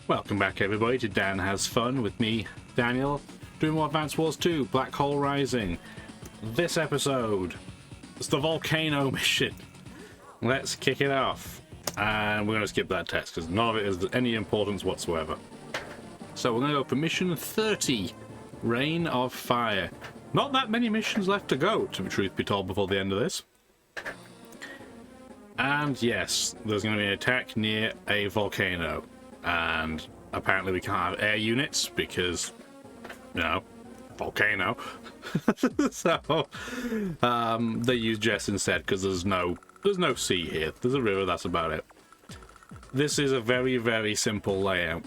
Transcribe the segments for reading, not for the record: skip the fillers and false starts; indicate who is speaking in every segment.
Speaker 1: Welcome back everybody to Dan Has Fun with me, Daniel, doing more Advance Wars 2, Black Hole Rising. This episode, it's the volcano mission. Let's kick it off. And we're going to skip that test because none of it is any importance whatsoever. So we're going to go for mission 30, Rain of Fire. Not that many missions left to go, to be truth be told, before the end of this. And yes, there's going to be an attack near a volcano. And apparently we can't have air units because, you know, volcano. So they use jets instead because there's no sea here. There's a river, that's about it. This is a very, very simple layout.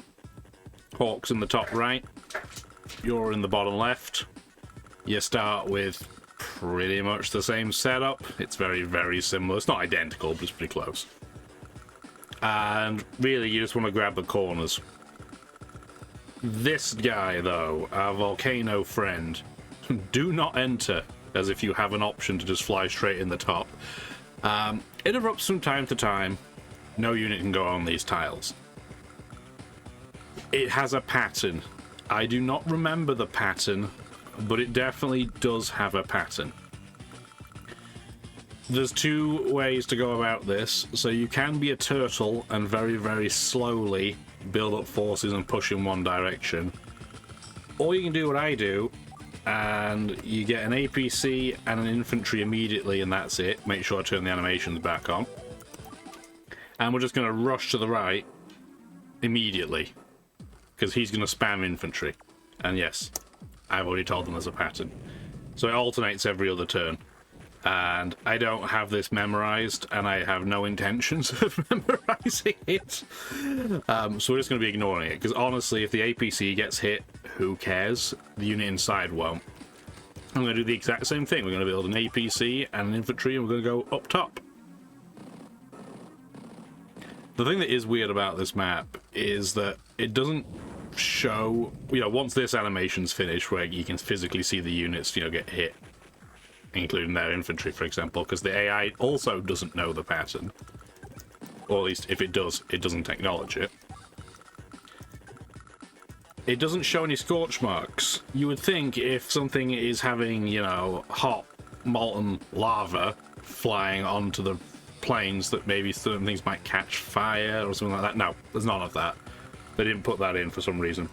Speaker 1: Hawks in the top right, you're in the bottom left. You start with pretty much the same setup. It's very, very similar. It's not identical, but it's pretty close. And really, you just want to grab the corners. This guy, though, our volcano friend, do not enter as if you have an option to just fly straight in the top. It erupts from time to time. No unit can go on these tiles. It has a pattern. I do not remember the pattern, but it definitely does have a pattern. There's two ways to go about this. So you can be a turtle and very, very slowly build up forces and push in one direction. Or you can do what I do, and you get an APC and an infantry immediately, and that's it. Make sure I turn the animations back on. And we're just going to rush to the right immediately, because he's going to spam infantry. And yes, I've already told them there's a pattern. So it alternates every other turn. And I don't have this memorized, and I have no intentions of memorizing it. So we're just going to be ignoring it, because honestly, if the APC gets hit, who cares? The unit inside won't. I'm going to do the exact same thing. We're going to build an APC and an infantry, and we're going to go up top. The thing that is weird about this map is that it doesn't show, you know, once this animation's finished, where you can physically see the units, you know, get hit, including their infantry, for example, because the AI also doesn't know the pattern. Or at least, if it does, it doesn't acknowledge it. It doesn't show any scorch marks. You would think if something is having, you know, hot, molten lava flying onto the planes, that maybe certain things might catch fire or something like that. No, there's none of that. They didn't put that in for some reason.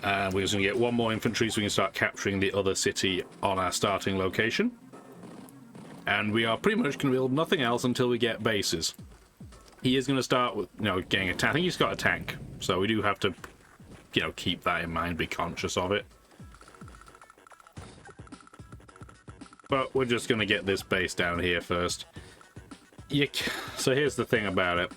Speaker 1: And we're just going to get one more infantry so we can start capturing the other city on our starting location. And we are pretty much going to build nothing else until we get bases. He is going to start with, you know, getting a tank. I think he's got a tank, so we do have to, you know, keep that in mind, be conscious of it. But we're just going to get this base down here first. So here's the thing about it.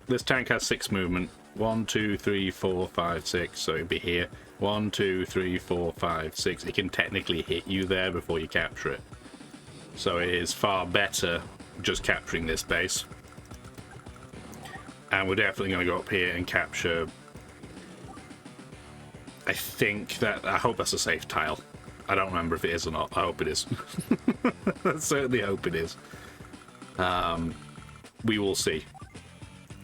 Speaker 1: This tank has 6 movement. 1, 2, 3, 4, 5, 6. So it'd be here. 1, 2, 3, 4, 5, 6. It can technically hit you there before you capture it. So it is far better just capturing this base. And we're definitely going to go up here and capture. I hope that's a safe tile. I don't remember if it is or not. I hope it is. I certainly hope it is. We will see.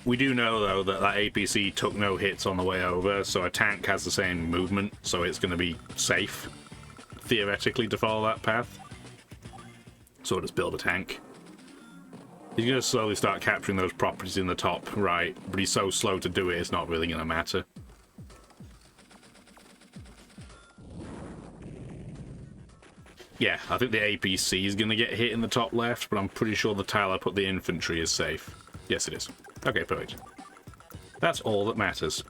Speaker 1: We do know, though, that APC took no hits on the way over, so a tank has the same movement, so it's going to be safe, theoretically, to follow that path. So we'll just build a tank. He's going to slowly start capturing those properties in the top right, but he's so slow to do it, it's not really going to matter. Yeah, I think the APC is going to get hit in the top left, but I'm pretty sure the tile I put the infantry is safe. Yes, it is. Okay, perfect. That's all that matters.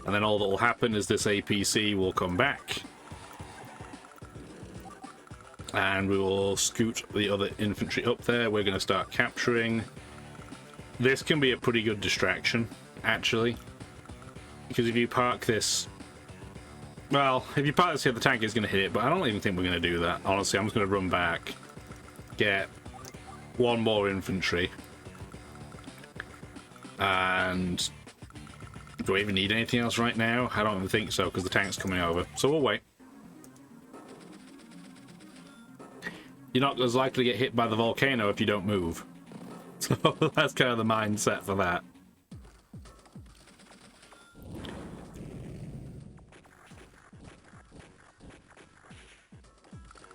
Speaker 1: And then all that will happen is this APC will come back. And we will scoot the other infantry up there. We're going to start capturing. This can be a pretty good distraction, actually. Because if you park this... Well, if you park this here, the tank is going to hit it, but I don't even think we're going to do that. Honestly, I'm just going to run back, get one more infantry. And do I even need anything else right now? I don't even think so, because the tank's coming over. So we'll wait. You're not as likely to get hit by the volcano if you don't move. So that's kind of the mindset for that.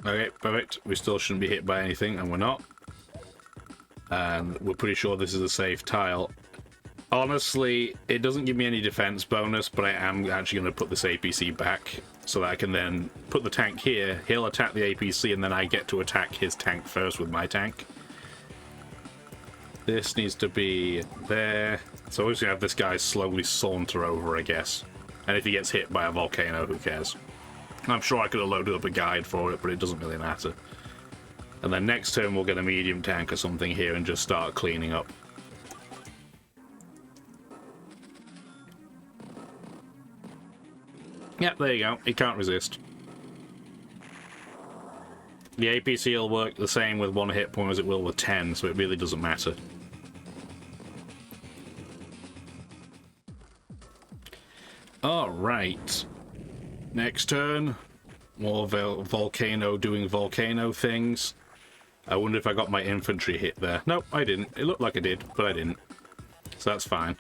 Speaker 1: Okay, perfect. We still shouldn't be hit by anything, and we're not. And we're pretty sure this is a safe tile. Honestly, it doesn't give me any defense bonus, but I am actually going to put this APC back so that I can then put the tank here. He'll attack the APC, and then I get to attack his tank first with my tank. This needs to be there. So we're just going to have this guy slowly saunter over, I guess. And if he gets hit by a volcano, who cares? I'm sure I could have loaded up a guide for it, but it doesn't really matter. And then next turn we'll get a medium tank or something here and just start cleaning up. Yep, there you go. He can't resist. The APC will work the same with 1 hit point as it will with 10, so it really doesn't matter. Alright. Next turn, more volcano doing volcano things. I wonder if I got my infantry hit there. Nope, I didn't. It looked like I did, but I didn't. So that's fine.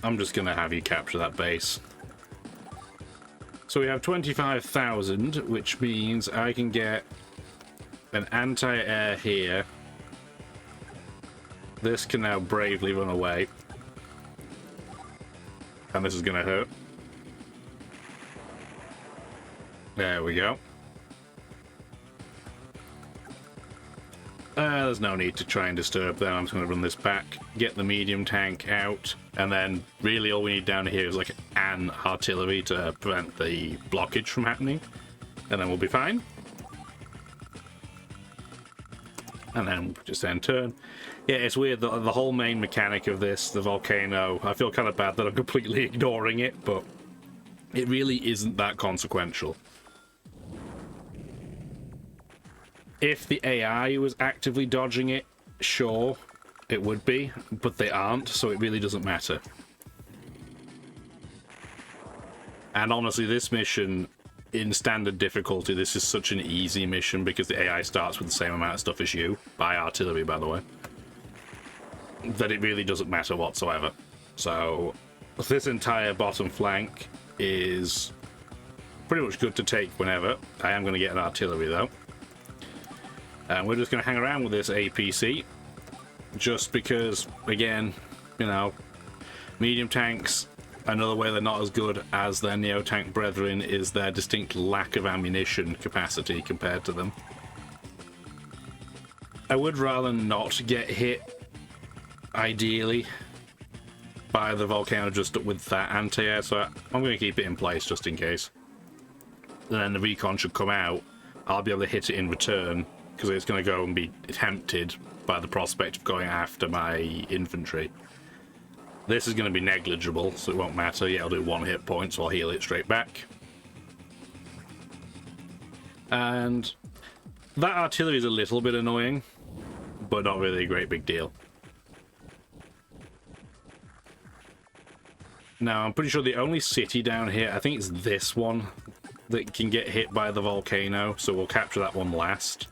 Speaker 1: I'm just going to have you capture that base. So we have 25,000, which means I can get an anti-air here. This can now bravely run away. And this is going to hurt. There we go. There's no need to try and disturb them. I'm just going to run this back, get the medium tank out, and then really all we need down here is like an artillery to prevent the blockage from happening, and then we'll be fine. And then just end turn. Yeah, it's weird, the whole main mechanic of this, the volcano, I feel kind of bad that I'm completely ignoring it, but it really isn't that consequential. If the AI was actively dodging it, sure, it would be, but they aren't, so it really doesn't matter. And honestly, this mission, in standard difficulty, this is such an easy mission because the AI starts with the same amount of stuff as you, by artillery, by the way, that it really doesn't matter whatsoever. So, this entire bottom flank is pretty much good to take whenever. I am going to get an artillery, though. And we're just going to hang around with this APC, just because, again, you know, medium tanks, another way they're not as good as their neo-tank brethren is their distinct lack of ammunition capacity compared to them. I would rather not get hit, ideally, by the volcano just with that anti-air, so I'm going to keep it in place just in case. And then the recon should come out, I'll be able to hit it in return, because it's going to go and be tempted by the prospect of going after my infantry. This is going to be negligible, so it won't matter. Yeah, I'll do 1 hit point, so I'll heal it straight back. And that artillery is a little bit annoying, but not really a great big deal. Now, I'm pretty sure the only city down here, I think it's this one, that can get hit by the volcano, so we'll capture that one last.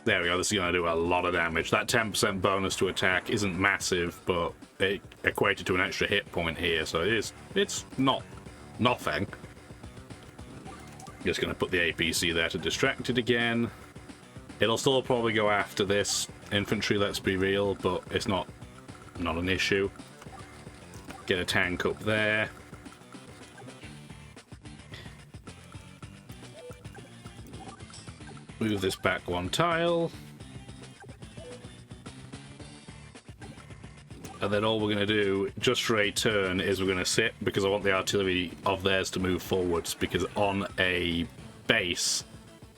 Speaker 1: There we go, this is going to do a lot of damage. That 10% bonus to attack isn't massive, but it equated to an extra hit point here, so it's not nothing. Just going to put the APC there to distract it again. It'll still probably go after this infantry, let's be real, but it's not an issue. Get a tank up there. Move this back 1 tile. And then all we're going to do, just for a turn, is we're going to sit, because I want the artillery of theirs to move forwards, because on a base,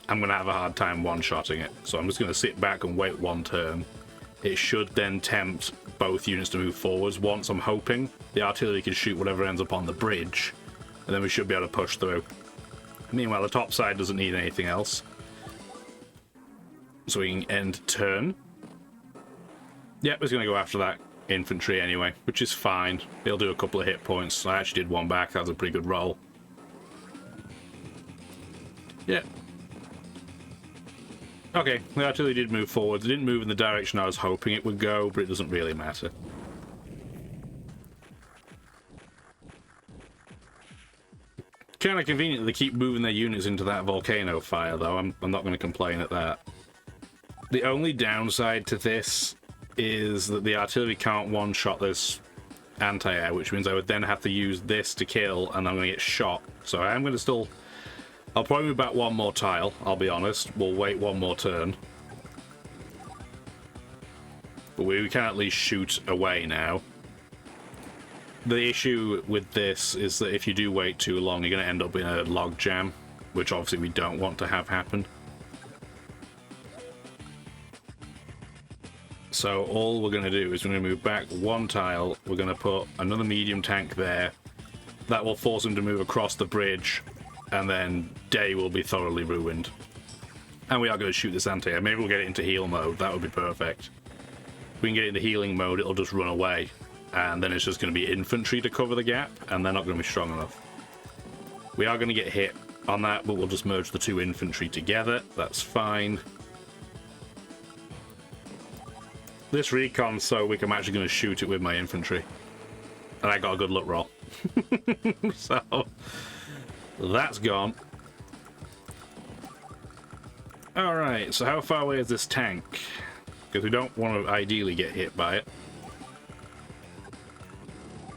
Speaker 1: I'm going to have a hard time one-shotting it. So I'm just going to sit back and wait 1 turn. It should then tempt both units to move forwards. Once, I'm hoping, the artillery can shoot whatever ends up on the bridge, and then we should be able to push through. Meanwhile, the top side doesn't need anything else. So we can end turn. Yep, it's going to go after that infantry anyway, which is fine. He'll do a couple of hit points. I actually did 1 back. That was a pretty good roll. Yeah. Okay, the artillery did move forward. It didn't move in the direction I was hoping it would go, but it doesn't really matter. Kind of convenient that they keep moving their units into that volcano fire, though. I'm not going to complain at that. The only downside to this is that the artillery can't one-shot this anti-air, which means I would then have to use this to kill, and I'm going to get shot. So I am going to still... I'll probably move back one more tile, I'll be honest. We'll wait one more turn. But we can at least shoot away now. The issue with this is that if you do wait too long, you're going to end up in a log jam, which obviously we don't want to have happen. So all we're going to do is we're going to move back one tile, we're going to put another medium tank there. That will force him to move across the bridge, and then day will be thoroughly ruined. And we are going to shoot this anti-air. Maybe we'll get it into heal mode, that would be perfect. If we can get it into healing mode, it'll just run away. And then it's just going to be infantry to cover the gap, and they're not going to be strong enough. We are going to get hit on that, but we'll just merge the two infantry together. That's fine. This recon, so weak, I'm actually going to shoot it with my infantry. And I got a good luck roll. So, that's gone. Alright, so how far away is this tank? Because we don't want to ideally get hit by it.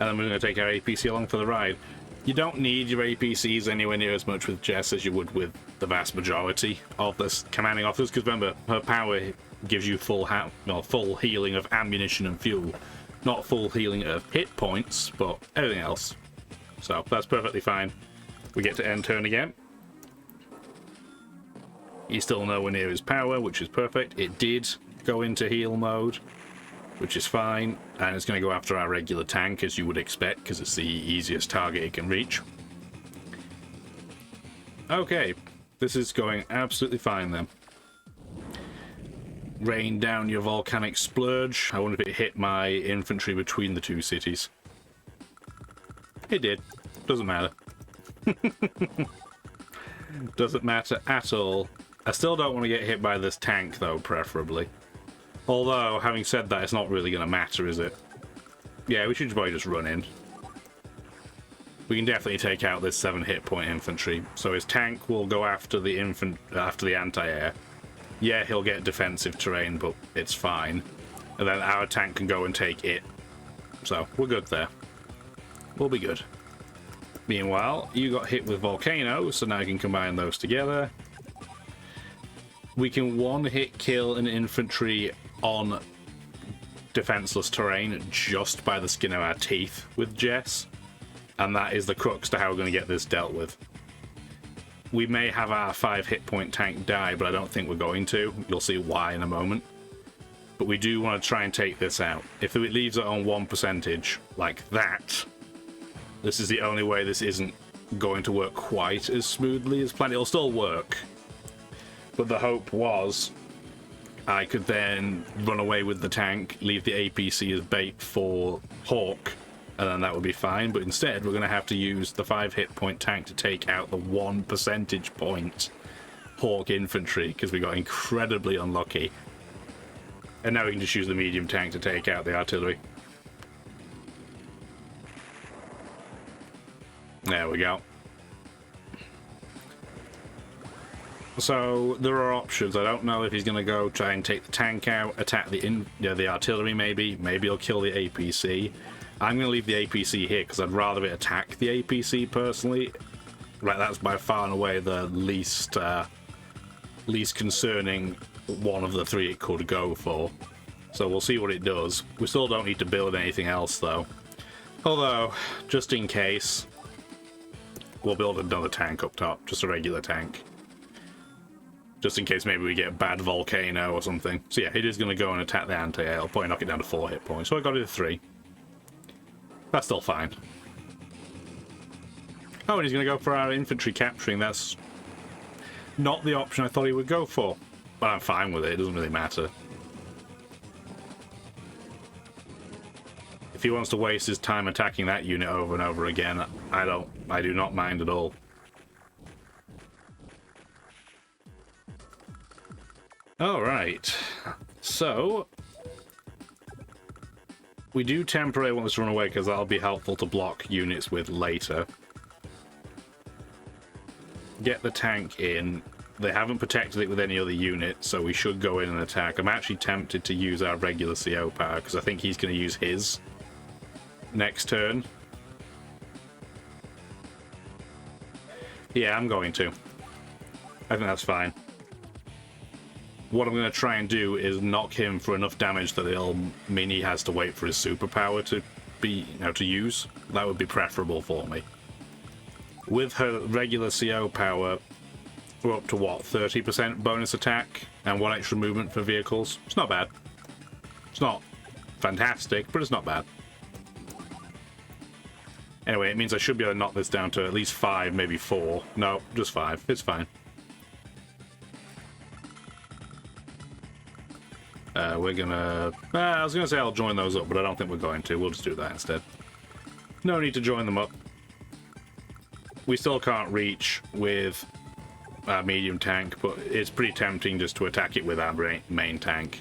Speaker 1: And then we're going to take our APC along for the ride. You don't need your APCs anywhere near as much with Jess as you would with the vast majority of this commanding officers, because remember, her power gives you full healing of ammunition and fuel. Not full healing of hit points, but everything else. So that's perfectly fine. We get to end turn again. He's still nowhere near his power, which is perfect. It did go into heal mode, which is fine, and it's going to go after our regular tank, as you would expect, because it's the easiest target it can reach. Okay, this is going absolutely fine then. Rain down your volcanic splurge. I wonder if it hit my infantry between the two cities. It did. Doesn't matter. Doesn't matter at all. I still don't want to get hit by this tank, though, preferably. Although, having said that, it's not really going to matter, is it? Yeah, we should probably just run in. We can definitely take out this 7 hit point infantry. So his tank will go after the anti-air. Yeah, he'll get defensive terrain, but it's fine. And then our tank can go and take it. So, we're good there. We'll be good. Meanwhile, you got hit with Volcano, so now you can combine those together. We can one-hit kill an infantry on defenseless terrain just by the skin of our teeth with Jess. And that is the crux to how we're going to get this dealt with. We may have our 5 hit point tank die, but I don't think we're going to. You'll see why in a moment. But we do want to try and take this out. If it leaves it on 1% like that, this is the only way this isn't going to work quite as smoothly as planned. It'll still work. But the hope was I could then run away with the tank, leave the APC as bait for Hawk, and then that would be fine. But instead, we're going to have to use the 5 hit point tank to take out the 1% Hawk infantry, because we got incredibly unlucky. And now we can just use the medium tank to take out the artillery. There we go. So there are options. I don't know if he's going to go try and take the tank out, attack the artillery maybe. Maybe he'll kill the APC. I'm going to leave the APC here because I'd rather it attack the APC personally. Right, that's by far and away the least concerning one of the 3 it could go for. So we'll see what it does. We still don't need to build anything else though. Although, just in case, we'll build another tank up top, just a regular tank. Just in case maybe we get bad volcano or something. So yeah, it is going to go and attack the anti-air. It'll probably knock it down to 4 hit points. So I got it to 3. That's still fine. Oh, and he's going to go for our infantry capturing. That's not the option I thought he would go for. But I'm fine with it. It doesn't really matter. If he wants to waste his time attacking that unit over and over again, I do not mind at all. Alright. So, we do temporarily want this to run away because that'll be helpful to block units with later. Get the tank in. They haven't protected it with any other unit, so we should go in and attack. I'm actually tempted to use our regular CO power because I think he's going to use his next turn. Yeah, I'm going to. I think that's fine. What I'm going to try and do is knock him for enough damage that it'll mean he has to wait for his superpower to be, to use. That would be preferable for me. With her regular CO power, we're up to what, 30% bonus attack and 1 extra movement for vehicles. It's not bad. It's not fantastic, but it's not bad. Anyway, it means I should be able to knock this down to at least 5, maybe 4. No, just 5. It's fine. We're gonna... I was gonna say I'll join those up, but I don't think we're going to. We'll just do that instead. No need to join them up. We still can't reach with our medium tank, but it's pretty tempting just to attack it with our main tank.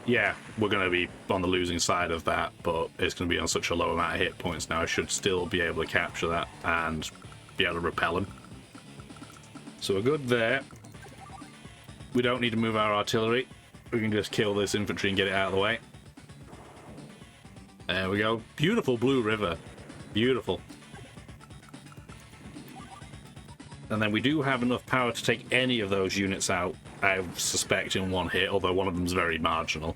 Speaker 1: Yeah, we're going to be on the losing side of that, but it's going to be on such a low amount of hit points now. I should still be able to capture that and be able to repel him. So we're good there. We don't need to move our artillery. We can just kill this infantry and get it out of the way. There we go. Beautiful blue river. Beautiful. And then we do have enough power to take any of those units out, I suspect, in one hit, although one of them's very marginal.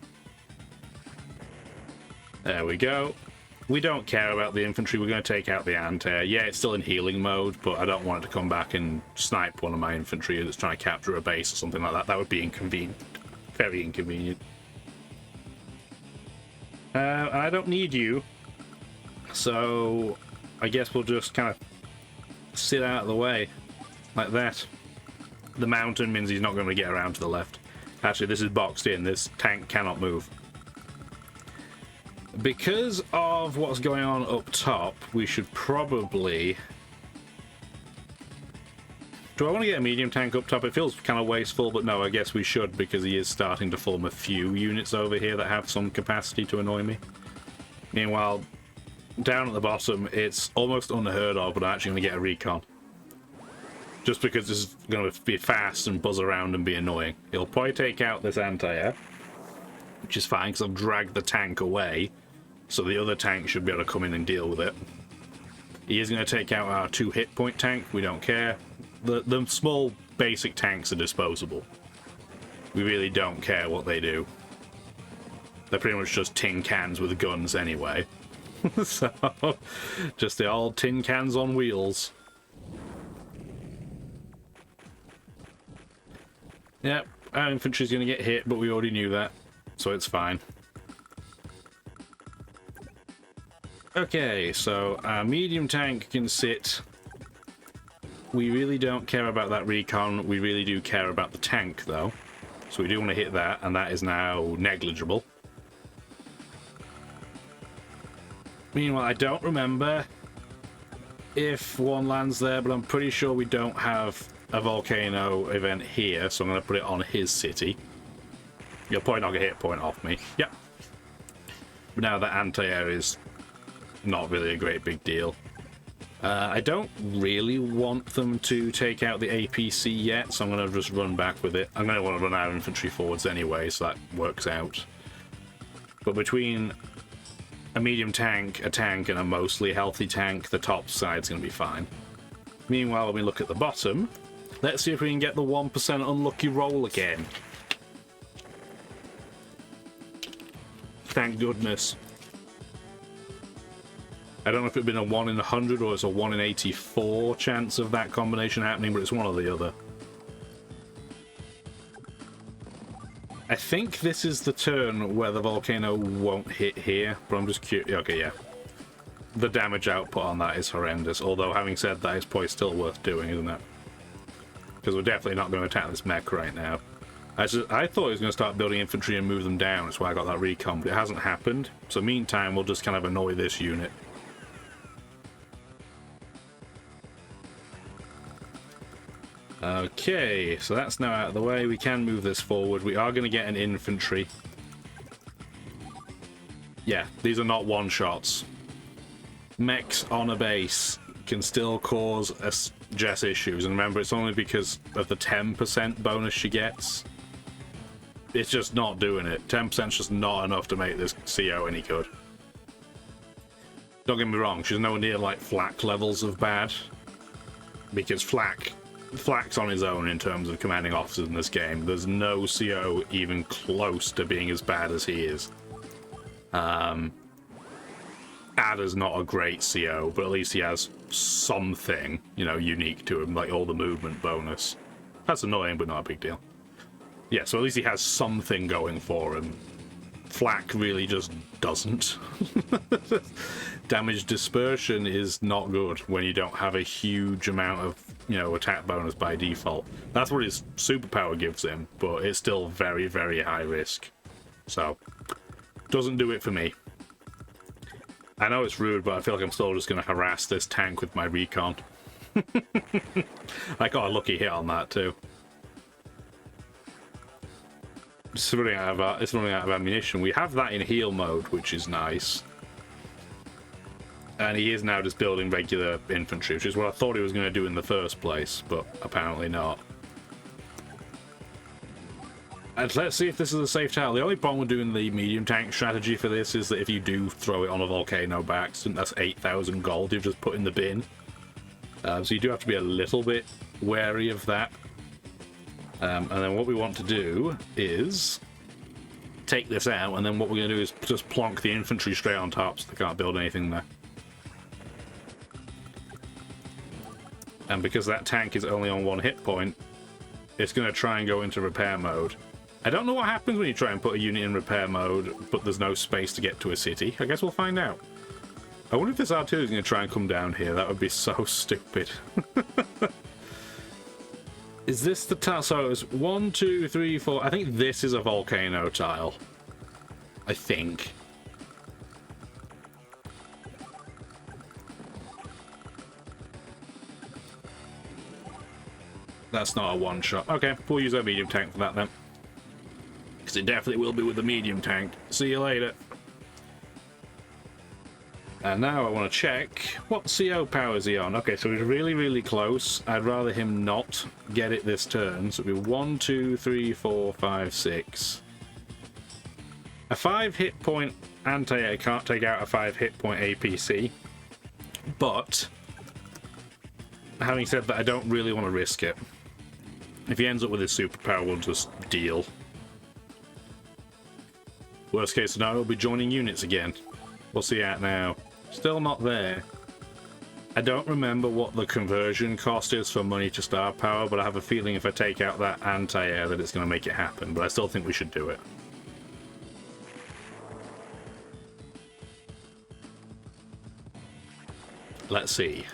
Speaker 1: There we go. We don't care about the infantry. We're going to take out the anti-air. Yeah, it's still in healing mode, but I don't want it to come back and snipe one of my infantry that's trying to capture a base or something like that. That would be inconvenient. Very inconvenient. I don't need you, so I guess we'll just kind of sit out of the way. Like that. The mountain means he's not going to get around to the left. Actually, this is boxed in. This tank cannot move. Because of what's going on up top, we should probably... Do I want to get a medium tank up top? It feels kind of wasteful, but no, I guess we should, because he is starting to form a few units over here that have some capacity to annoy me. Meanwhile, down at the bottom, it's almost unheard of, but I'm actually going to get a recon. Just because this is going to be fast and buzz around and be annoying. It'll probably take out this anti-air, which is fine because I've dragged the tank away, so the other tank should be able to come in and deal with it. He is going to take out our 2 hit point tank. We don't care. The small basic tanks are disposable. We really don't care what they do. They're pretty much just tin cans with guns anyway. So, just the old tin cans on wheels. Yep, our infantry's going to get hit, but we already knew that, so it's fine. Okay, so our medium tank can sit. We really don't care about that recon. We really do care about the tank, though. So we do want to hit that, and that is now negligible. Meanwhile, I don't remember if one lands there, but I'm pretty sure we don't have a volcano event here, so I'm going to put it on his city. You'll probably knock a hit point off me. Yep. But now that anti-air is not really a great big deal. I don't really want them to take out the APC yet, so I'm going to just run back with it. I'm going to want to run our infantry forwards anyway, so that works out. But between a medium tank, a tank, and a mostly healthy tank, the top side's going to be fine. Meanwhile, when we look at the bottom, let's see if we can get the 1% unlucky roll again. Thank goodness. I don't know if it's been a 1 in 100 or it's a 1 in 84 chance of that combination happening, but it's one or the other. I think this is the turn where the volcano won't hit here, but I'm just curious. Okay, yeah. The damage output on that is horrendous, although having said that, it's probably still worth doing, isn't it? Because we're definitely not going to attack this mech right now. I thought he was going to start building infantry and move them down, that's why I got that recon, but it hasn't happened. So meantime, we'll just kind of annoy this unit. Okay, so that's now out of the way. We can move this forward. We are going to get an infantry. Yeah, these are not one-shots. Mechs on a base can still cause Jess issues, and remember, it's only because of the 10% bonus she gets. It's just not doing it. 10% is just not enough to make this CO any good. Don't get me wrong, she's nowhere near like Flak levels of bad, because Flak's on his own in terms of commanding officers in this game. There's no CO even close to being as bad as he is. Ada's not a great CO, but at least he has something, you know, unique to him, like all the movement bonus. That's annoying, but not a big deal. Yeah, so at least he has something going for him. Flak really just doesn't. Damage dispersion is not good when you don't have a huge amount of, you know, attack bonus by default. That's what his superpower gives him, but it's still very, very high risk. So, doesn't do it for me. I know it's rude, but I feel like I'm still just going to harass this tank with my recon. I got a lucky hit on that too. It's running out of ammunition. We have that in heal mode, which is nice. And he is now just building regular infantry, which is what I thought he was going to do in the first place, but apparently not. And let's see if this is a safe tile. The only problem with doing the medium tank strategy for this is that if you do throw it on a volcano by accident, that's 8,000 gold you've just put in the bin. So you do have to be a little bit wary of that. And then what we want to do is take this out, and then what we're going to do is just plonk the infantry straight on top so they can't build anything there. And because that tank is only on 1 hit point, it's going to try and go into repair mode. I don't know what happens when you try and put a unit in repair mode, but there's no space to get to a city. I guess we'll find out. I wonder if this R2 is going to try and come down here. That would be so stupid. Is this the tile? So it's 1, 2, 3, 4. I think this is a volcano tile. I think. That's not a one-shot. Okay, we'll use our medium tank for that then. Because it definitely will be with the medium tank. See you later. And now I want to check what CO power is he on. Okay, so he's really, really close. I'd rather him not get it this turn. So it'll be 1, 2, 3, 4, 5, 6. A 5 hit point anti-air can't take out a 5 hit point APC. But having said that, I don't really want to risk it. If he ends up with his superpower, we'll just deal. Worst case scenario, we'll be joining units again. What's he at now? Still not there. I don't remember what the conversion cost is for money to star power, but I have a feeling if I take out that anti-air that it's going to make it happen, but I still think we should do it. Let's see.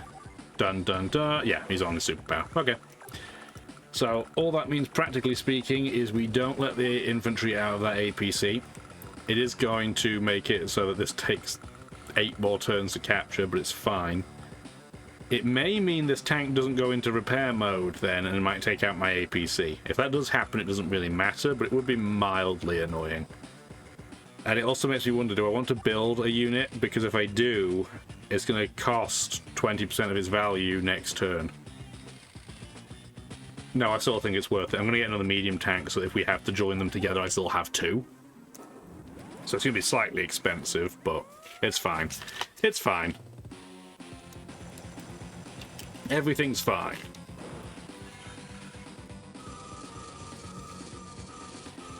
Speaker 1: Dun dun dun. Yeah, he's on the superpower. Okay. So all that means, practically speaking, is we don't let the infantry out of that APC. It is going to make it so that this takes 8 more turns to capture, but it's fine. It may mean this tank doesn't go into repair mode then, and it might take out my APC. If that does happen, it doesn't really matter, but it would be mildly annoying. And it also makes me wonder, do I want to build a unit? Because if I do, it's going to cost 20% of its value next turn. No, I still think it's worth it. I'm going to get another medium tank, so if we have to join them together, I still have 2. So it's going to be slightly expensive, but it's fine. It's fine. Everything's fine.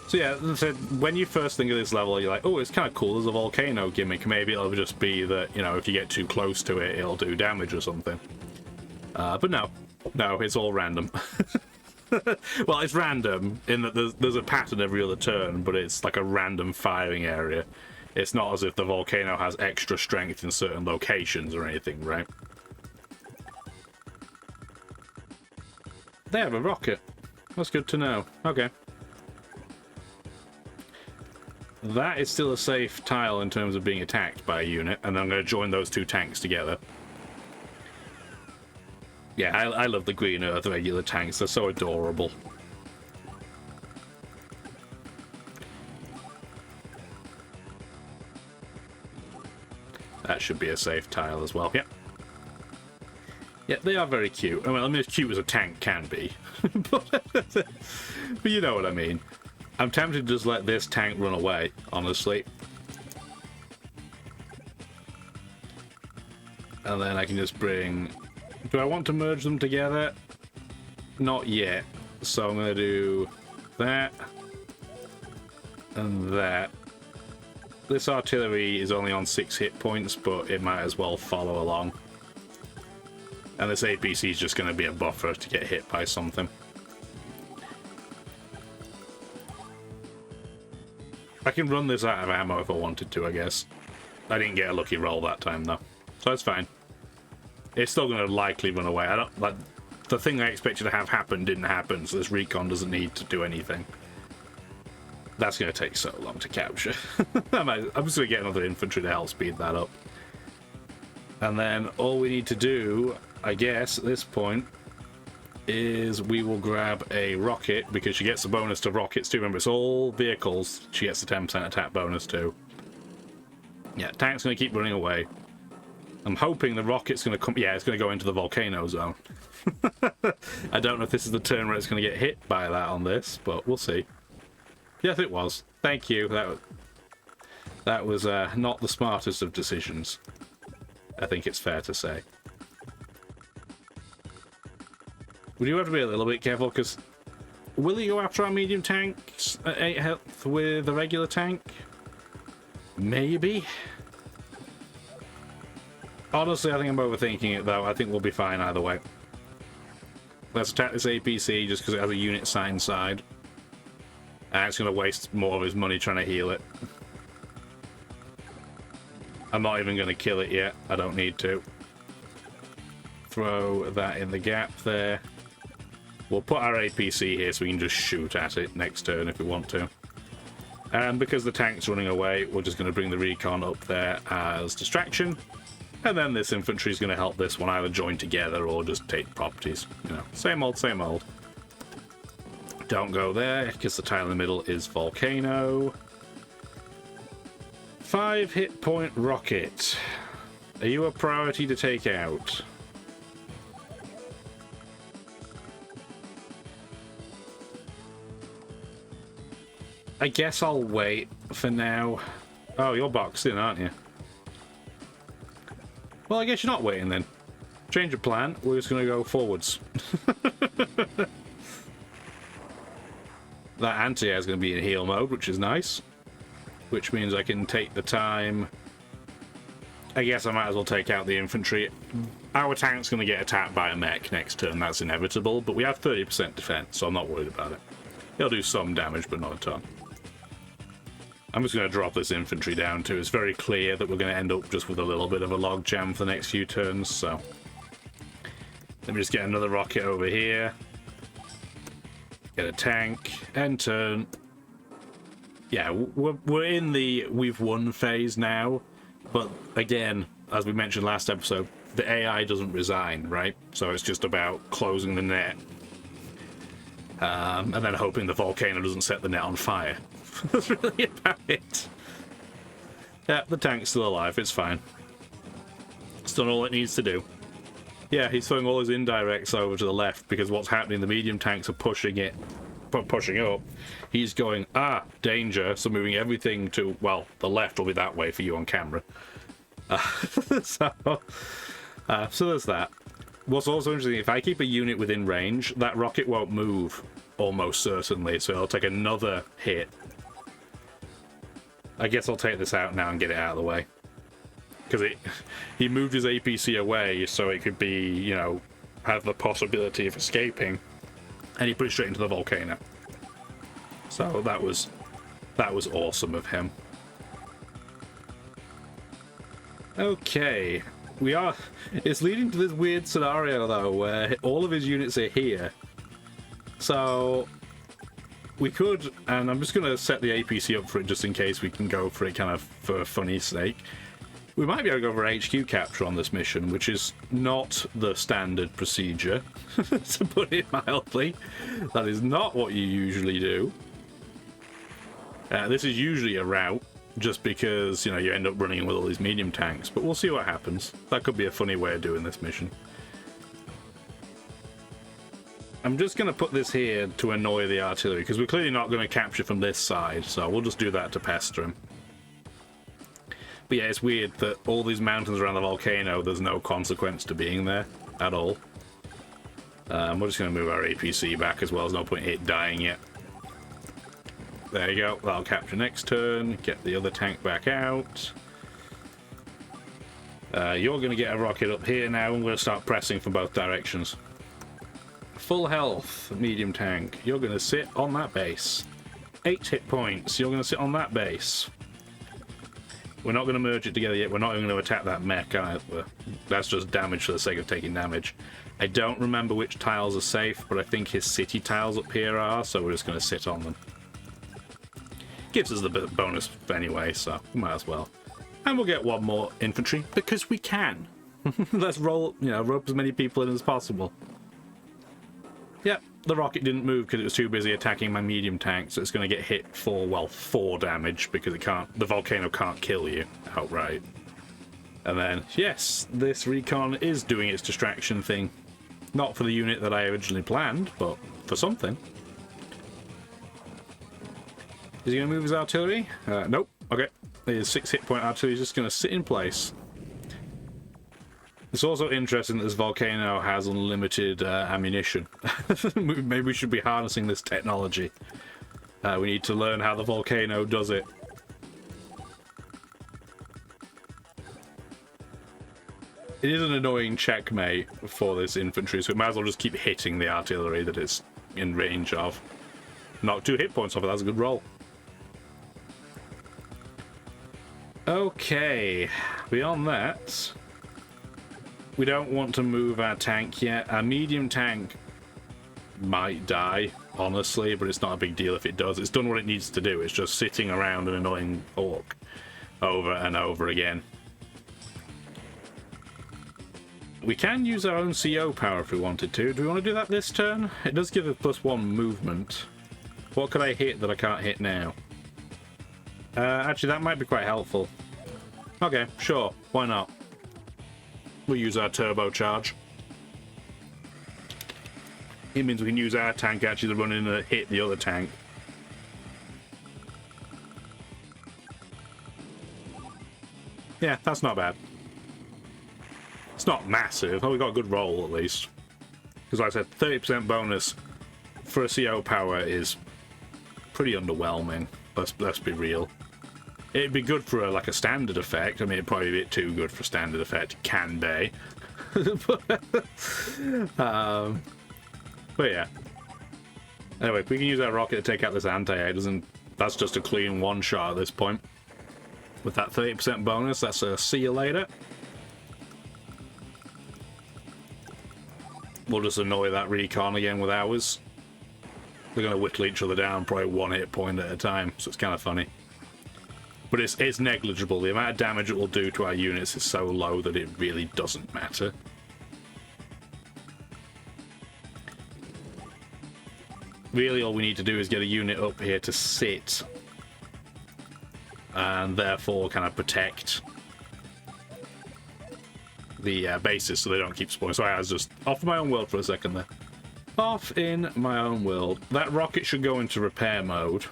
Speaker 1: So yeah, when you first think of this level, you're like, oh, it's kind of cool. There's a volcano gimmick. Maybe it'll just be that, you know, if you get too close to it, it'll do damage or something. But no. No, it's all random. Well, it's random in that there's a pattern every other turn, but it's like a random firing area. It's not as if the volcano has extra strength in certain locations or anything, right? They have a rocket. That's good to know. Okay. That is still a safe tile in terms of being attacked by a unit, and I'm going to join those 2 tanks together. Yeah, I love the Green Earth regular tanks. They're so adorable. That should be a safe tile as well. Yep. Yeah, they are very cute. I mean, as cute as a tank can be. But you know what I mean. I'm tempted to just let this tank run away, honestly. And then I can just bring... Do I want to merge them together? Not yet. So I'm going to do that. And that. This artillery is only on 6 hit points, but it might as well follow along. And this APC is just going to be a buffer to get hit by something. I can run this out of ammo if I wanted to, I guess. I didn't get a lucky roll that time, though. So that's fine. It's still going to likely run away. I don't like the thing I expected to have happen didn't happen, so this recon doesn't need to do anything. That's going to take so long to capture. I'm just going to get another infantry to help speed that up. And then all we need to do, I guess, at this point, is we will grab a rocket, because she gets a bonus to rockets too. Remember, it's all vehicles she gets a 10% attack bonus to. Yeah, tank's going to keep running away. I'm hoping the rocket's going to come... Yeah, it's going to go into the volcano zone. I don't know if this is the turn where it's going to get hit by that on this, but we'll see. Yes, it was. Thank you. That was not the smartest of decisions. I think it's fair to say. We do have to be a little bit careful, because will he go after our medium tanks at 8 health with the regular tank? Maybe. Honestly, I think I'm overthinking it, though. I think we'll be fine either way. Let's attack this APC just because it has a unit side inside. And it's going to waste more of his money trying to heal it. I'm not even going to kill it yet. I don't need to. Throw that in the gap there. We'll put our APC here so we can just shoot at it next turn if we want to. And because the tank's running away, we're just going to bring the recon up there as distraction. And then this infantry is going to help this one either join together or just take properties. You know, same old, same old. Don't go there, because the tile in the middle is volcano. 5 hit point rocket. Are you a priority to take out? I guess I'll wait for now. Oh, you're boxed in, aren't you? Well, I guess you're not waiting then. Change of plan. We're just going to go forwards. That anti-air is going to be in heal mode, which is nice. Which means I can take the time. I guess I might as well take out the infantry. Our tank's going to get attacked by a mech next turn. That's inevitable. But we have 30% defense, so I'm not worried about it. He'll do some damage, but not a ton. I'm just going to drop this infantry down too. It's very clear that we're going to end up just with a little bit of a logjam for the next few turns, so... Let me just get another rocket over here. Get a tank. End turn. Yeah, we're in the we've won phase now, but again, as we mentioned last episode, the AI doesn't resign, right? So it's just about closing the net. And then hoping the volcano doesn't set the net on fire. That's really about it. Yeah, the tank's still alive, it's fine. It's done all it needs to do. Yeah, he's throwing all his indirects over to the left, because what's happening, the medium tanks are pushing up. He's going, danger, so moving everything to, well, the left will be that way for you on camera. So there's that. What's also interesting, if I keep a unit within range, that rocket won't move, almost certainly, so it'll take another hit. I guess I'll take this out now and get it out of the way. Because he moved his APC away so it could be, you know, have the possibility of escaping. And he put it straight into the volcano. So that was awesome of him. Okay. It's leading to this weird scenario, though, where all of his units are here. So we could, and I'm just going to set the APC up for it just in case we can go for it kind of for funny's sake. We might be able to go for HQ capture on this mission, which is not the standard procedure, to put it mildly. That is not what you usually do. This is usually a route, just because, you know, you end up running with all these medium tanks, but we'll see what happens. That could be a funny way of doing this mission. I'm just going to put this here to annoy the artillery, because we're clearly not going to capture from this side, so we'll just do that to pester him. But yeah, it's weird that all these mountains around the volcano, there's no consequence to being there at all. We're just going to move our APC back as well. There's no point in it dying yet. There you go. That'll capture next turn. Get the other tank back out. You're going to get a rocket up here now. I'm going to start pressing from both directions. Full health, medium tank. You're going to sit on that base. 8 hit points. You're going to sit on that base. We're not going to merge it together yet. We're not even going to attack that mech either. That's just damage for the sake of taking damage. I don't remember which tiles are safe, but I think his city tiles up here are, so we're just going to sit on them. Gives us the bonus anyway, so we might as well. And we'll get one more infantry, because we can. Let's roll, you know, rope as many people in as possible. Yep, the rocket didn't move because it was too busy attacking my medium tank, so it's going to get hit for, well, 4 damage because it can't. The volcano can't kill you outright. And then, yes, this recon is doing its distraction thing. Not for the unit that I originally planned, but for something. Is he going to move his artillery? Nope. Okay. His 6 hit point artillery is just going to sit in place. It's also interesting that this volcano has unlimited ammunition. Maybe we should be harnessing this technology. We need to learn how the volcano does it. It is an annoying checkmate for this infantry, so we might as well just keep hitting the artillery that it's in range of. Knock 2 hit points off it, that's a good roll. Okay, beyond that, we don't want to move our tank yet. Our medium tank might die, honestly, but it's not a big deal if it does. It's done what it needs to do. It's just sitting around an annoying orc over and over again. We can use our own CO power if we wanted to. Do we want to do that this turn? It does give us +1 movement. What could I hit that I can't hit now? Actually, that might be quite helpful. Okay, sure. Why not? We'll use our turbocharge. It means we can use our tank actually to run in and hit the other tank. Yeah, that's not bad. It's not massive. Oh, we got a good roll at least. Because like I said, 30% bonus for a CO power is pretty underwhelming. Let's be real. It'd be good for like a standard effect. I mean, it'd probably be a bit too good for standard effect. It can be. But yeah. Anyway, we can use our rocket to take out this anti-air. That's just a clean one shot at this point. With that 30% bonus, that's a see you later. We'll just annoy that recon again with ours. They're going to whittle each other down probably 1 hit point at a time, so it's kind of funny. But it's negligible. The amount of damage it will do to our units is so low that it really doesn't matter. Really, all we need to do is get a unit up here to sit and therefore kind of protect the bases so they don't keep spawning. Sorry, I was just off my own world for a second there. Off in my own world. That rocket should go into repair mode.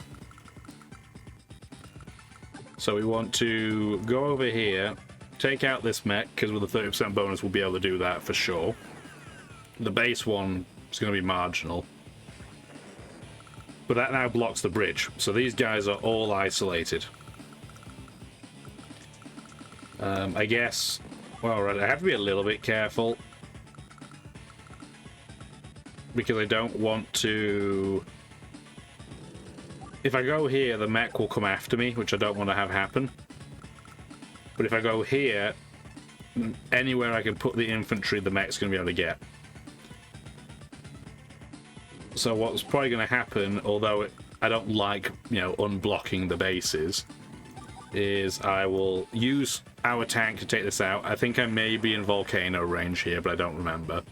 Speaker 1: So we want to go over here, take out this mech, because with a 30% bonus we'll be able to do that for sure. The base one is going to be marginal. But that now blocks the bridge, so these guys are all isolated. I guess, well, right, I have to be a little bit careful. Because I don't want to... If I go here, the mech will come after me, which I don't want to have happen. But if I go here, anywhere I can put the infantry, the mech's going to be able to get. So what's probably going to happen, although I don't like, you know, unblocking the bases, is I will use our tank to take this out. I think I may be in volcano range here, but I don't remember.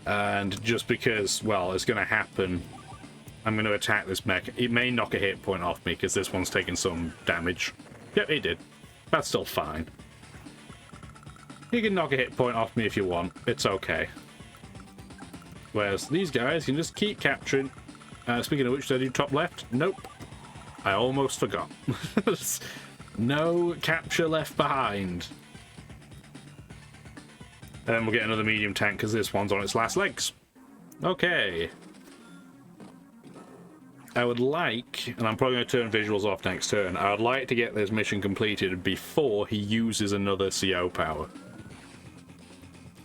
Speaker 1: And just because, well, it's going to happen, I'm going to attack this mech. It may knock a hit point off me because this one's taking some damage. Yep, it did. That's still fine. You can knock a hit point off me if you want. It's okay. Whereas these guys can just keep capturing. Speaking of which, did I do top left? Nope. I almost forgot. No capture left behind. And then we'll get another medium tank because this one's on its last legs. Okay. I would like, and I'm probably going to turn visuals off next turn, I would like to get this mission completed before he uses another CO power.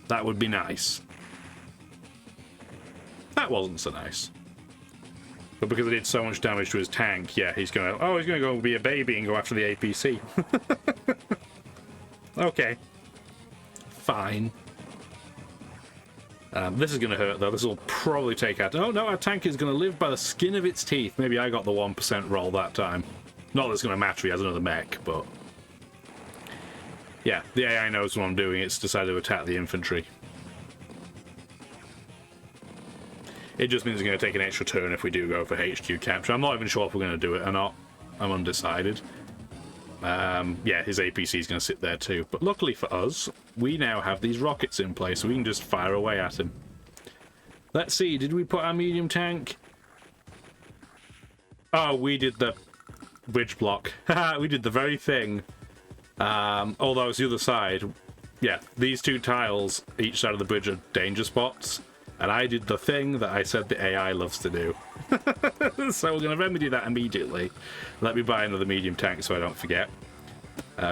Speaker 1: That would be nice. That wasn't so nice. But because I did so much damage to his tank, yeah, he's going to go be a baby and go after the APC. Okay. Fine. This is going to hurt, though. This will probably take out... Oh, no, our tank is going to live by the skin of its teeth. Maybe I got the 1% roll that time. Not that it's going to matter, he has another mech, but... Yeah, the AI knows what I'm doing. It's decided to attack the infantry. It just means it's going to take an extra turn if we do go for HQ capture. I'm not even sure if we're going to do it or not. I'm undecided. Yeah, his APC is going to sit there too. But luckily for us, we now have these rockets in place, so we can just fire away at him. Let's see, did we put our medium tank? Oh, we did the bridge block. We did the very thing. Although it's the other side. Yeah, these two tiles, each side of the bridge are danger spots. And I did the thing that I said the AI loves to do. So we're going to remedy that immediately. Let me buy another medium tank so I don't forget.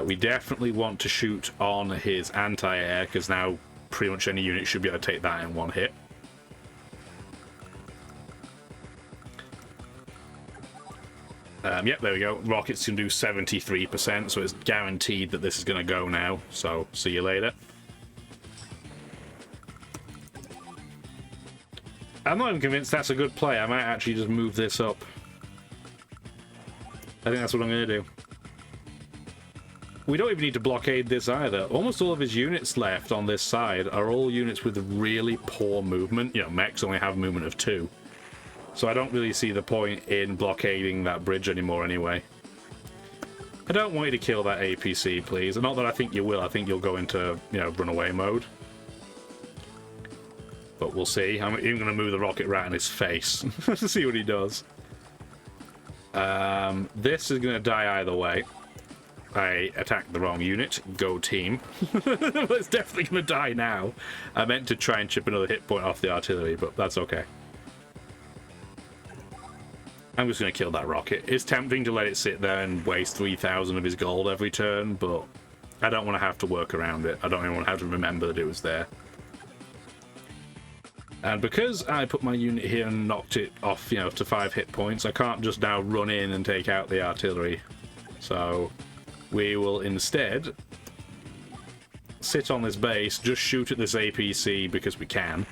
Speaker 1: We definitely want to shoot on his anti-air, because now pretty much any unit should be able to take that in one hit. Yep, there we go. Rockets can do 73%, so it's guaranteed that this is going to go now. So, see you later. I'm not even convinced that's a good play. I might actually just move this up. I think that's what I'm going to do. We don't even need to blockade this either. Almost all of his units left on this side are all units with really poor movement. You know, mechs only have movement of 2. So I don't really see the point in blockading that bridge anymore anyway. I don't want you to kill that APC, please. Not that I think you will. I think you'll go into, you know, runaway mode. But we'll see. I'm even going to move the rocket right in his face to see what he does. This is going to die either way. I attacked the wrong unit. Go team. It's definitely going to die now. I meant to try and chip another hit point off the artillery, but that's okay. I'm just going to kill that rocket. It's tempting to let it sit there and waste 3,000 of his gold every turn, but I don't want to have to work around it. I don't even want to have to remember that it was there. And because I put my unit here and knocked it off, you know, to 5 hit points, I can't just now run in and take out the artillery. So we will instead sit on this base, just shoot at this APC because we can.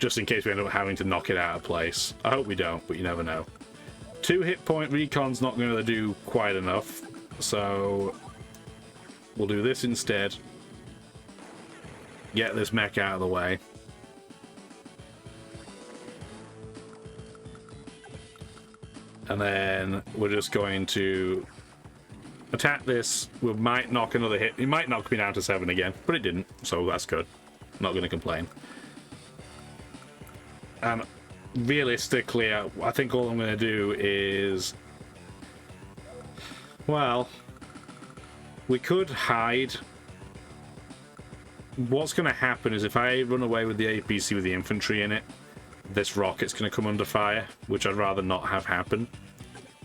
Speaker 1: Just in case we end up having to knock it out of place. I hope we don't, but you never know. 2 hit point recon's not going to do quite enough, so we'll do this instead. Get this mech out of the way. And then we're just going to attack this. We might knock another hit. It might knock me down to 7 again, but it didn't, so that's good. Not going to complain. And realistically, I think all I'm going to do is... Well, we could hide. What's going to happen is if I run away with the APC with the infantry in it, this rocket's going to come under fire, which I'd rather not have happen.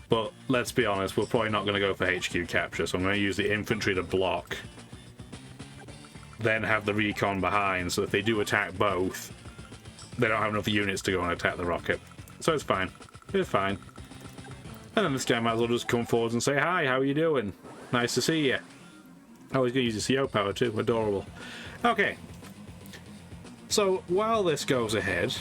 Speaker 1: But let's be honest, we're probably not going to go for HQ capture, so I'm going to use the infantry to block. Then have the recon behind, so if they do attack both, they don't have enough units to go and attack the rocket. So it's fine. It's fine. And then this guy might as well just come forward and say, "Hi, how are you doing? Nice to see you." Oh, he's going to use his CO power too. Adorable. Okay. So, while this goes ahead,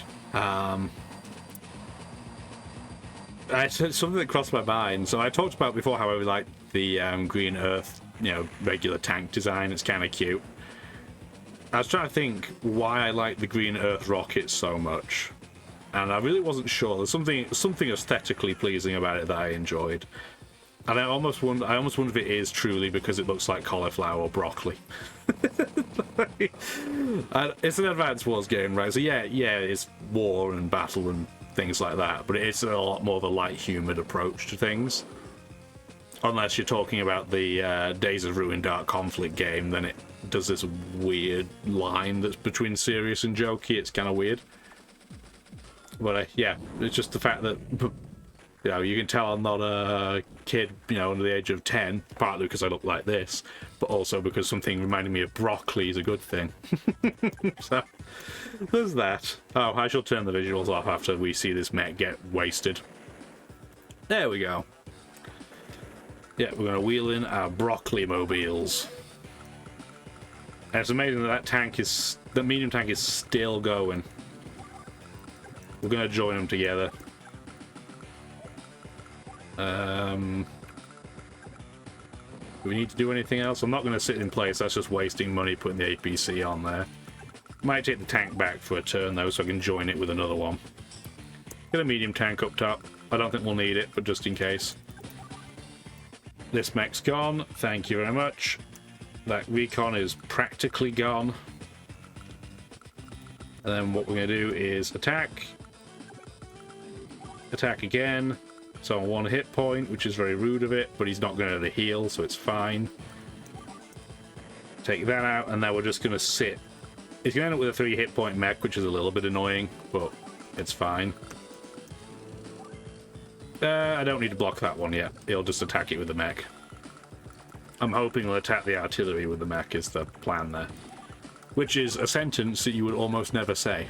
Speaker 1: something that crossed my mind. So I talked about before how I like the Green Earth, regular tank design. It's kind of cute. I was trying to think why I like the Green Earth rocket so much, and I really wasn't sure. There's something aesthetically pleasing about it that I enjoyed, and I almost wonder if it is truly because it looks like cauliflower or broccoli. And it's an Advance Wars game, right? So yeah, it's war and battle and things like that, but it's a lot more of a light, humoured approach to things. Unless you're talking about the Days of Ruin Dark Conflict game, then it does this weird line that's between serious and jokey. It's kind of weird. But yeah, it's just the fact that you can tell I'm not a kid, under the age of 10, partly because I look like this, but also because something reminding me of broccoli is a good thing. So there's that. Oh, I shall turn the visuals off after we see this mech get wasted. There we go. Yeah, we're going to wheel in our broccoli mobiles. And it's amazing that the medium tank is still going. We're going to join them together. Do we need to do anything else? I'm not going to sit in place. That's just wasting money putting the APC on there. Might take the tank back for a turn though, so I can join it with another one. Get a medium tank up top. I don't think we'll need it, but just in case. This mech's gone. Thank you very much. That recon is practically gone. And then what we're going to do is attack. Attack again. So on 1 hit point, which is very rude of it, but he's not going to heal, so it's fine. Take that out, and now we're just going to sit. He's going to end up with a 3 hit point mech, which is a little bit annoying, but it's fine. I don't need to block that one yet. He'll just attack it with the mech. I'm hoping he'll attack the artillery with the mech is the plan there. Which is a sentence that you would almost never say.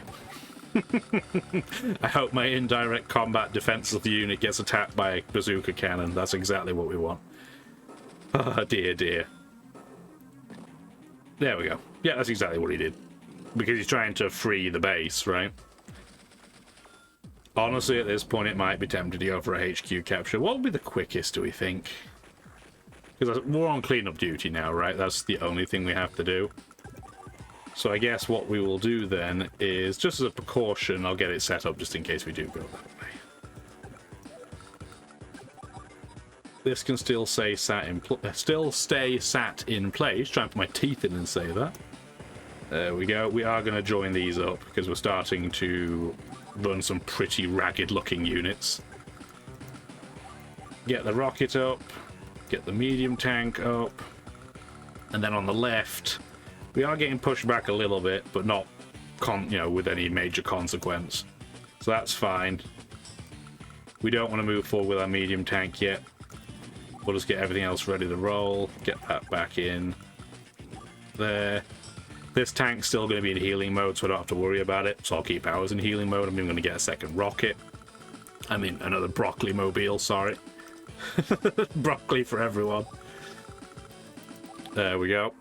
Speaker 1: I hope my indirect combat defensive unit gets attacked by a bazooka cannon. That's exactly what we want. Oh, dear, dear. There we go. Yeah, that's exactly what he did. Because he's trying to free the base, right? Honestly, at this point, it might be tempting to go for a HQ capture. What would be the quickest, do we think? Because we're on cleanup duty now, right? That's the only thing we have to do. So I guess what we will do then is, just as a precaution, I'll get it set up just in case we do go that way. This can still stay sat in place. Try and put my teeth in and say that. There we go. We are going to join these up because we're starting to run some pretty ragged looking units. Get the rocket up, get the medium tank up, and then on the left we are getting pushed back a little bit, but not with any major consequence, so that's fine. We don't want to move forward with our medium tank yet. We'll just get everything else ready to roll, get that back in there. This tank's still going to be in healing mode, so I don't have to worry about it. So I'll keep ours in healing mode. I'm even going to get a second rocket. I mean, another broccoli mobile, sorry. Broccoli for everyone. There we go.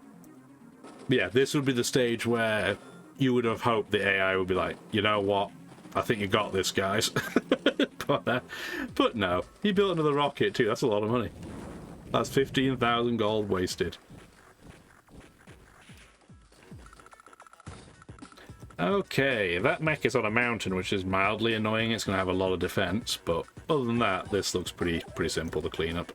Speaker 1: Yeah, this would be the stage where you would have hoped the AI would be like, you know what? I think you got this, guys. But no. He built another rocket too. That's a lot of money. That's 15,000 gold wasted. Okay, that mech is on a mountain, which is mildly annoying. It's going to have a lot of defense, but other than that, this looks pretty simple to clean up.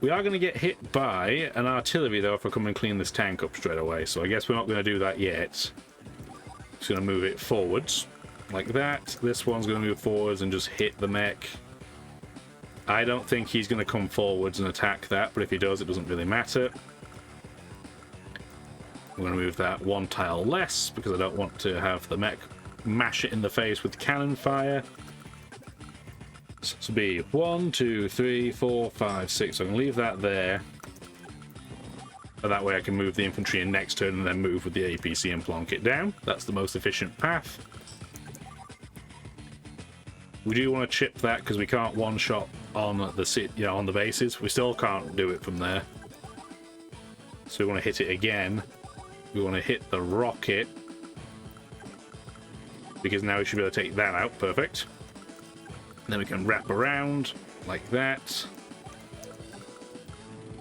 Speaker 1: We are going to get hit by an artillery, though, if I come and clean this tank up straight away, so I guess we're not going to do that yet. Just going to move it forwards, like that. This one's going to move forwards and just hit the mech. I don't think he's going to come forwards and attack that, but if he does, it doesn't really matter. I'm going to move that one tile less because I don't want to have the mech mash it in the face with cannon fire. So this will be 1, 2, 3, 4, 5, 6. So I'm going to leave that there. And that way I can move the infantry in next turn and then move with the APC and plonk it down. That's the most efficient path. We do want to chip that because we can't one-shot on the on the bases. We still can't do it from there. So we want to hit it again. We want to hit the rocket because now we should be able to take that out. Perfect. Then we can wrap around like that.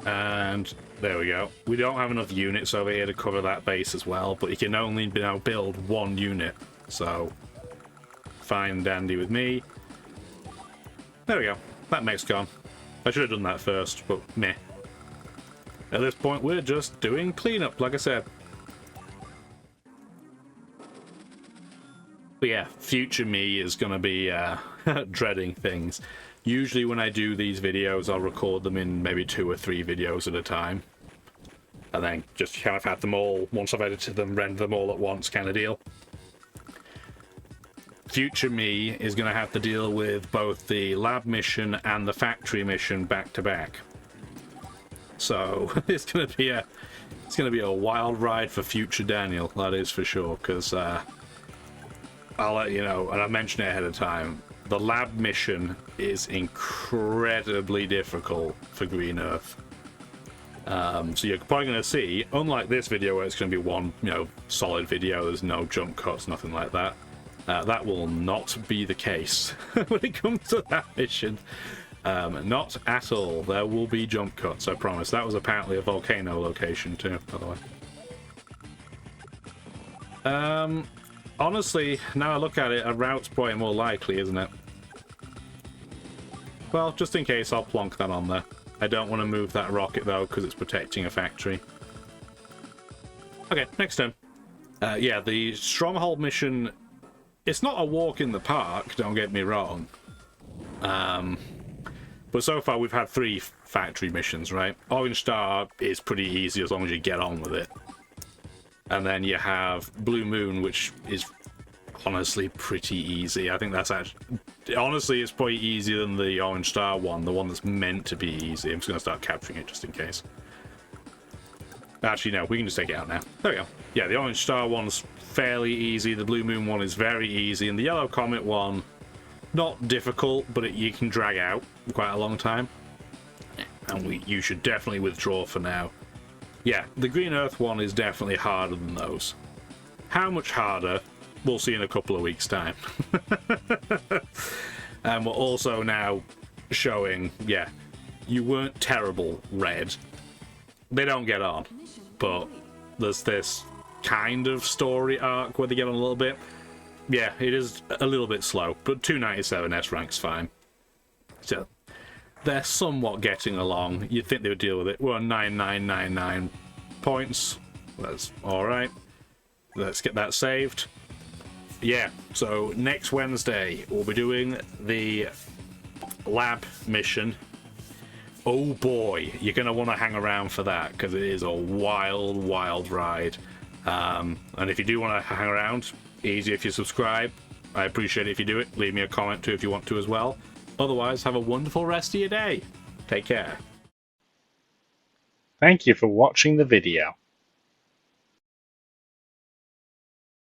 Speaker 1: And there we go. We don't have enough units over here to cover that base as well, but you can only now build one unit. So, fine dandy with me. There we go. That mech's gone. I should have done that first, but meh. At this point, we're just doing cleanup, like I said. But yeah, future me is going to be dreading things. Usually when I do these videos, I'll record them in maybe 2 or 3 videos at a time. And then just kind of have them all, once I've edited them, render them all at once kind of deal. Future me is going to have to deal with both the lab mission and the factory mission back to back. So it's going to be a wild ride for future Daniel, that is for sure, because I'll let you know, and I mentioned it ahead of time, the lab mission is incredibly difficult for Green Earth. So you're probably going to see, unlike this video where it's going to be one, solid video, there's no jump cuts, nothing like that. That will not be the case when it comes to that mission. Not at all. There will be jump cuts, I promise. That was apparently a volcano location too, by the way. Honestly, now I look at it, a route's probably more likely, isn't it? Well, just in case, I'll plonk that on there. I don't want to move that rocket, though, because it's protecting a factory. Okay, next turn. Yeah, the Stronghold mission, it's not a walk in the park, don't get me wrong. But so far, we've had 3 factory missions, right? Orange Star is pretty easy as long as you get on with it. And then you have Blue Moon, which is honestly pretty easy. I think that's actually... Honestly, it's probably easier than the Orange Star one, the one that's meant to be easy. I'm just going to start capturing it just in case. Actually, no, we can just take it out now. There we go. Yeah, the Orange Star one's fairly easy. The Blue Moon one is very easy. And the Yellow Comet one, not difficult, but you can drag out quite a long time. And you should definitely withdraw for now. Yeah, the Green Earth one is definitely harder than those. How much harder, we'll see in a couple of weeks' time. And we're also now showing, yeah, you weren't terrible, Red. They don't get on, but there's this kind of story arc where they get on a little bit. Yeah, it is a little bit slow, but 297 S rank's fine. So they're somewhat getting along. You'd think they would deal with it. We're on 9999 points. That's alright. Let's get that saved. Yeah, so next Wednesday we'll be doing the lab mission. Oh boy, you're going to want to hang around for that because it is a wild, wild ride. And if you do want to hang around, easy if you subscribe. I appreciate it if you do it. Leave me a comment too if you want to as well. Otherwise, have a wonderful rest of your day. Take care. Thank you for watching the video.